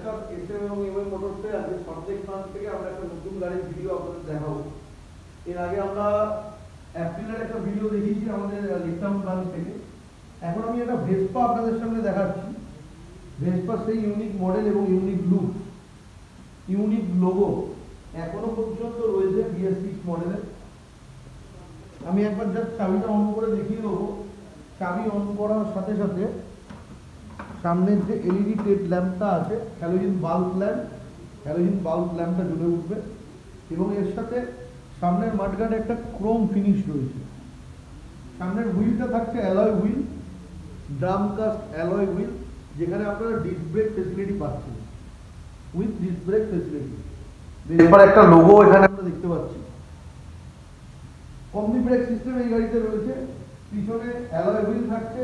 নমস্কার, এসএম এবং এমএম মোটরসে আজকে সবজেক্ট ব্রাঞ্চ থেকে আমরা একটা নতুন গাড়ির ভিডিও আপনাদের দেখাবো। এর আগে আমরা অ্যাপ্রিলের একটা ভিডিও দেখিয়েছি আমাদের লিটাম ব্রাঞ্চ থেকে। এখন আমি একটা ভেসপা আপনাদের সামনে দেখাচ্ছি। ভেসপা সেই ইউনিক মডেল এবং ইউনিক লুক, ইউনিক লোগো এখনো পর্যন্ত রয়েছে BS6 মডেলের। আমি একবার জাস্ট চাবিটা অন করে দেখিয়ে দেবো। চাবি অন করার সাথে সাথে সামনের যে এলইডি টেড ল্যাম্পটা আছে, হ্যালোজেন বাল্ব ল্যাম্পটা জ্বলে উঠবে এবং এর সাথে সামনের মাঠগার্ডে একটা ক্রোম ফিনিশ রয়েছে। সামনের হুইলটা থাকছে alloy wheel, drum cast alloy wheel, যেখানে আপনারা ডিস্ক ব্রেক ফেসিলিটি পাচ্ছেন উইথ ডিস্ক ব্রেক ফেসিলিটি। এবার একটা লোগো এখানে আমরা দেখতে পাচ্ছি। কম্বি ব্রেক সিস্টেম এই গাড়িতে রয়েছে। পিছনে অ্যালয় হুইল থাকছে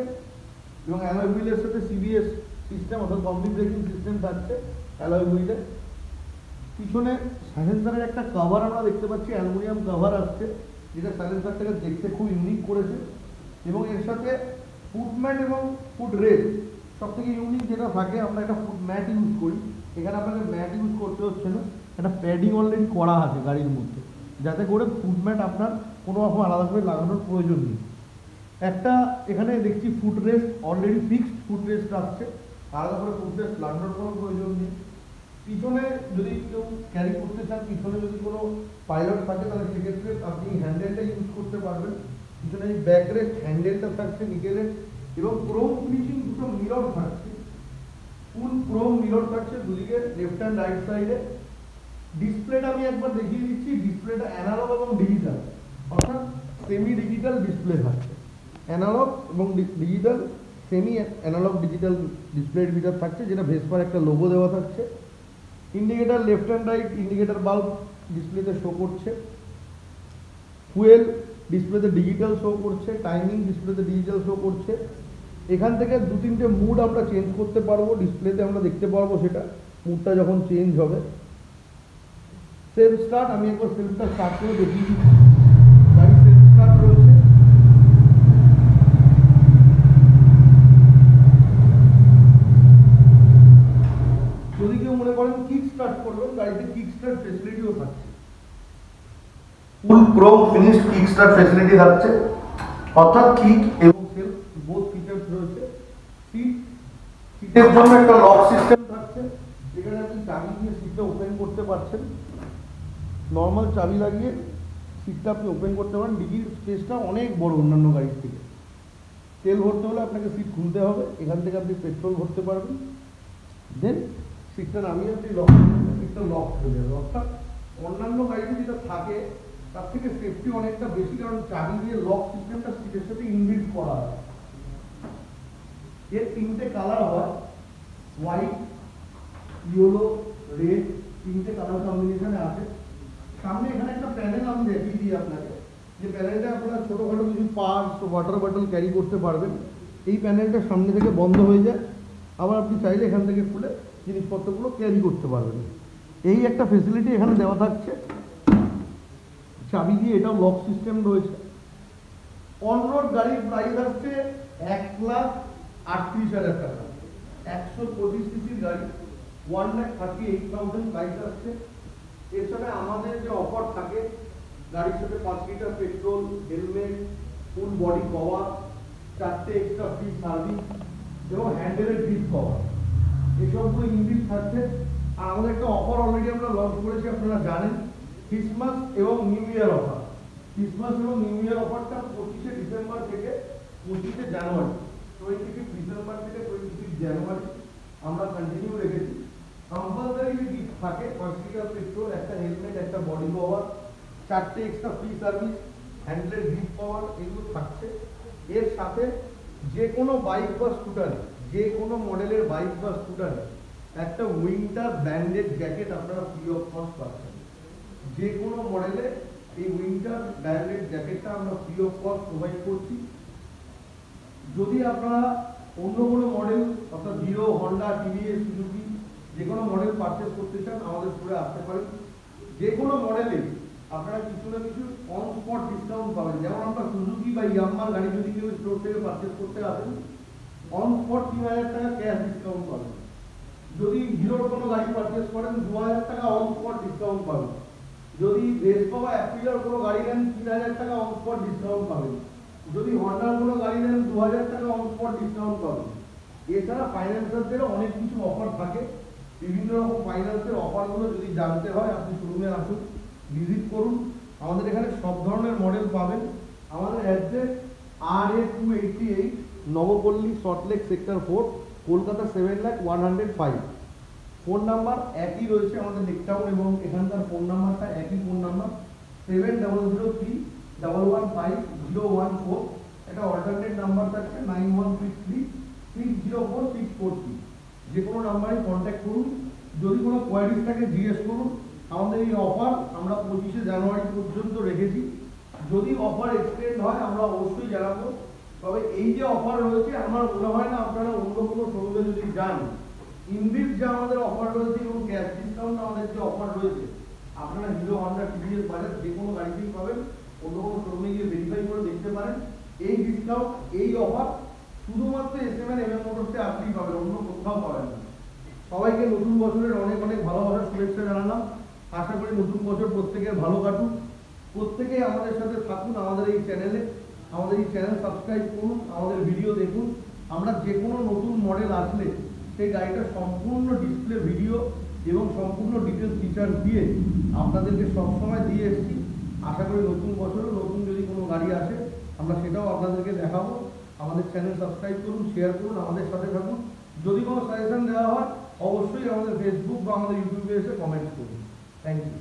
এবং অ্যালয় হুইলের সাথে CBS সিস্টেম অর্থাৎ কম্বি ব্রেকিং সিস্টেম থাকছে অ্যালয় হুইলে। পিছনে সাইলেন্সারের একটা কভার আমরা দেখতে পাচ্ছি, অ্যালুমিনিয়াম কভার আসছে, যেটা সাইলেন্সারটাকে দেখতে খুব ইউনিক করেছে। এবং এর সাথে ফুট ম্যাট এবং ফুট রেস্ট, সব থেকে ইউনিক যেটা থাকে, আমরা একটা ফুট ম্যাট ইউজ করি। এখানে আপনাকে ম্যাট ইউজ করতে হচ্ছে না, একটা প্যাডিং অলরেডি করা আছে গাড়ির মধ্যে, যাতে করে ফুট ম্যাট আপনার কোনো রকম আলাদা করে লাগানোর প্রয়োজন নেই। একটা এখানে দেখছি foot rest already fixed foot rest আসছে, আলাদা করে ফুট রেস্ট লাগানোর কোনো প্রয়োজন নেই। পিছনে যদি কেউ ক্যারি করতে চান, পিছনে যদি কোনো পাইলট থাকে, তাহলে সেক্ষেত্রে আপনি হ্যান্ডেলটা ইউজ করতে পারবেন। পিছনে এই ব্যাক রেস্ট হ্যান্ডেলটা থাকছে নিকেলের এবং ক্রোম ফিনিশিং দুটো মিরর থাকছে, ফুল ক্রোম মিরর থাকছে দুদিকে, লেফট অ্যান্ড রাইট সাইডে। ডিসপ্লেটা আমি একবার দেখিয়ে দিচ্ছি। ডিসপ্লেটা অ্যানালগ এবং ডিজিটাল, অর্থাৎ সেমি ডিজিটাল ডিসপ্লে থাকছে। অ্যানালগ এবং ডিজিটাল, সেমি অ্যানালগ ডিজিটাল ডিসপ্লের ভিতর থাকছে, যেটা ভেসপার একটা লোগো দেওয়া থাকছে। Indicator left and right indicator bulb ডিসপ্লেতে শো করছে। ফুয়েল ডিসপ্লেতে ডিজিটাল শো করছে, টাইমিং ডিসপ্লেতে ডিজিটাল শো করছে। এখান থেকে 2-3টে মুড আমরা চেঞ্জ করতে পারবো, ডিসপ্লেতে আমরা দেখতে পারবো সেটা মুডটা যখন চেঞ্জ হবে। সেলফ স্টার্ট, আমি একবার সেলফটা স্টার্ট করে দেখিয়ে দিচ্ছি। গাড়ি সেলফ স্টার্ট রয়েছে। যদি কেউ মনে করেন কিক স্টার্ট করবেন, গাড়িতে কিক স্টার্ট ফেসিলিটিও থাকছে, full chrome finish kick start facility থাকছে, অর্থাৎ কিক এবং সেলফ বোথ ফিচার্স রয়েছে। সিটের জন্য একটা লক সিস্টেম থাকছে, যেখানে আপনি চাবি দিয়ে সিটটা ওপেন করতে পারছেন। নর্মাল চাবি লাগিয়ে সিটটা আপনি ওপেন করতে পারেন। ডিকির স্পেসটা অনেক বড় অন্যান্য গাড়ির থেকে। তেল ভরতে হলে আপনাকে সিট খুলতে হবে, এখান থেকে আপনি পেট্রোল ভরতে পারবেন। দেন সিটটা নামিয়ে আপনি লক করবেন, সিটটা লক হয়ে যাবে। অর্থাৎ অন্যান্য গাড়িতে যেটা থাকে তার থেকে সেফটি অনেকটা বেশি, কারণ চাবি দিয়ে লক সিস্টেমটা সিটের সাথে ইনবিল্ট করা হয়। এর 3টে কালার হয়, হোয়াইট, ইয়েলো, রেড, 3টে কালার কম্বিনেশনে আছে। সামনে এখানে একটা প্যানেল আমি দেখিয়ে দিই আপনাকে, যে প্যানেলটা আপনারা ছোটোখাটো কিছু পার্স, ওয়াটার বটল ক্যারি করতে পারবেন। এই প্যানেলটা সামনে থেকে বন্ধ হয়ে যায়, আবার আপনি চাইলে এখান থেকে খুলে জিনিসপত্রগুলো ক্যারি করতে পারবেন। এই একটা ফেসিলিটি এখানে দেওয়া থাকছে। চাবি দিয়ে এটাও লক সিস্টেম রয়েছে। অন রোড গাড়ির প্রাইস আসছে 1,38,000 টাকা। 125 সিসির গাড়ি, 1,38,000 প্রাইস আসছে। এর সাথে আমাদের যে অফার থাকে, গাড়ির সাথে 5 litre petrol, helmet, full body cover, 4টে এক্সট্রা ফ্রি সার্ভিস এবং হ্যান্ডেলের গ্রিপ কভার, এসবগুলো ইনবিল্ট থাকছে। আর আমাদের একটা অফার অলরেডি আমরা লঞ্চ করেছি, আপনারা জানেন, ক্রিসমাস এবং নিউ ইয়ার অফার। ক্রিসমাস এবং নিউ ইয়ার অফারটা 25শে ডিসেম্বর থেকে 25শে জানুয়ারি, 25 ডিসেম্বর থেকে 25 জানুয়ারি আমরা কন্টিনিউ রেখেছি। কম্পালসারি যে গিফট থাকে, 5 লিটার পেট্রোল, একটা হেলমেট, একটা বডি কভার, 4টে এক্সট্রা ফ্রি সার্ভিস, হ্যান্ডেলের গ্রিপ কভার, এগুলো থাকছে। এর সাথে যে কোনো বাইক বা স্কুটারে, যে কোনো মডেলের বাইক বা স্কুটারে একটা উইন্টার ব্র্যান্ডেড জ্যাকেট আপনারা ফ্রি অফ কস্ট পাচ্ছেন। যে কোনো মডেলে এই উইন্টার ব্র্যান্ডেড জ্যাকেটটা আমরা ফ্রি অফ কস্ট প্রোভাইড করছি। যদি আপনারা অন্য কোনো মডেল, অর্থাৎ হিরো, হন্ডা, টিভিএস, সুজুকি, যে কোনো মডেল পারচেস করতে চান, আমাদের স্টোরে আসতে পারেন। যে কোনো মডেলে আপনারা কিছু না কিছু অন স্পট ডিসকাউন্ট পাবেন। যেমন আমরা সুজুকি বা ইয়ামাহার গাড়ি যদি কেউ স্টোর থেকে পারচেস করতে আসেন, অন স্পট 3,000 টাকা ক্যাশ ডিসকাউন্ট পাবেন। যদি হিরোর কোনো গাড়ি পারচেস করেন 2000 টাকা অন স্পট ডিসকাউন্ট পাবেন। যদি ভেসপা বা অ্যাপিলার কোনো গাড়ি নেন 3000 টাকা অন স্পট ডিসকাউন্ট পাবেন। যদি হন্ডার কোনো গাড়ি নেন 2000 টাকা অন স্পট ডিসকাউন্ট পাবেন। এছাড়া ফাইন্যান্সারদেরও অনেক কিছু অফার থাকে। বিভিন্ন রকম ফাইন্যান্সের অফারগুলো যদি জানতে হয় আপনি শোরুমে আসুন, ভিজিট করুন। আমাদের এখানে সব ধরনের মডেল পাবেন। আমাদের address RA288 Nabapalli Salt Lake sector 4 Kolkata 7,01,105। Phone number একই রয়েছে আমাদের লেকটাউন এবং এখানকার ফোন নাম্বারটা একই ফোন নাম্বার 7003115014। এটা অল্টারনেট নাম্বার থাকছে 9133604643। যে কোনো নাম্বারে কন্ট্যাক্ট করুন। যদি কোনো কোয়ারিজ থাকে জিজ্ঞেস করুন। আমাদের এই অফার আমরা 25শে জানুয়ারি পর্যন্ত রেখেছি। যদি অফার এক্সটেন্ড হয় আমরা অবশ্যই জানাবো। তবে এই যে অফার রয়েছে আমার মনে হয় না আপনারা অন্য কোনো শোরুমে যদি যান ইনবিল্ট যে আমাদের অফার রয়েছে এবং ক্যাশ ডিসকাউন্ট আমাদের যে অফার রয়েছে আপনারা হিরো, হন্ডা, টিভিএস, বাজাজ যে কোনো গাড়িতেই পাবেন। অন্য কোনো শোরুমে গিয়ে ভেরিফাই করে দেখতে পারেন। এই ডিসকাউন্ট, এই অফার শুধুমাত্র SMN MM মোটরসে আপনিই পাবেন, অন্য কোথাও পাবেন না। সবাইকে নতুন বছরের অনেক অনেক ভালোবাসার শুভেচ্ছা জানালাম। আশা করি নতুন বছর প্রত্যেকের ভালো কাটুক। প্রত্যেকেই আমাদের সাথে থাকুন আমাদের এই চ্যানেলে। আমাদের এই চ্যানেল সাবস্ক্রাইব করুন, আমাদের ভিডিও দেখুন। আমরা যে কোনো নতুন মডেল আসলে সেই গাড়িটা সম্পূর্ণ ডিসপ্লে ভিডিও এবং সম্পূর্ণ ডিটেলস ফিচার দিয়ে আপনাদেরকে সবসময় দিয়ে এসেছি। আশা করি নতুন বছরেও নতুন যদি কোনো গাড়ি আসে আমরা সেটাও আপনাদেরকে দেখাবো। আমাদের চ্যানেল সাবস্ক্রাইব করুন, শেয়ার করুন, আমাদের সাথে থাকুন। যদি কোনো সাজেশন দেওয়া হয় অবশ্যই আমাদের ফেসবুক বা আমাদের ইউটিউবে এসে কমেন্ট করুন। Thank you.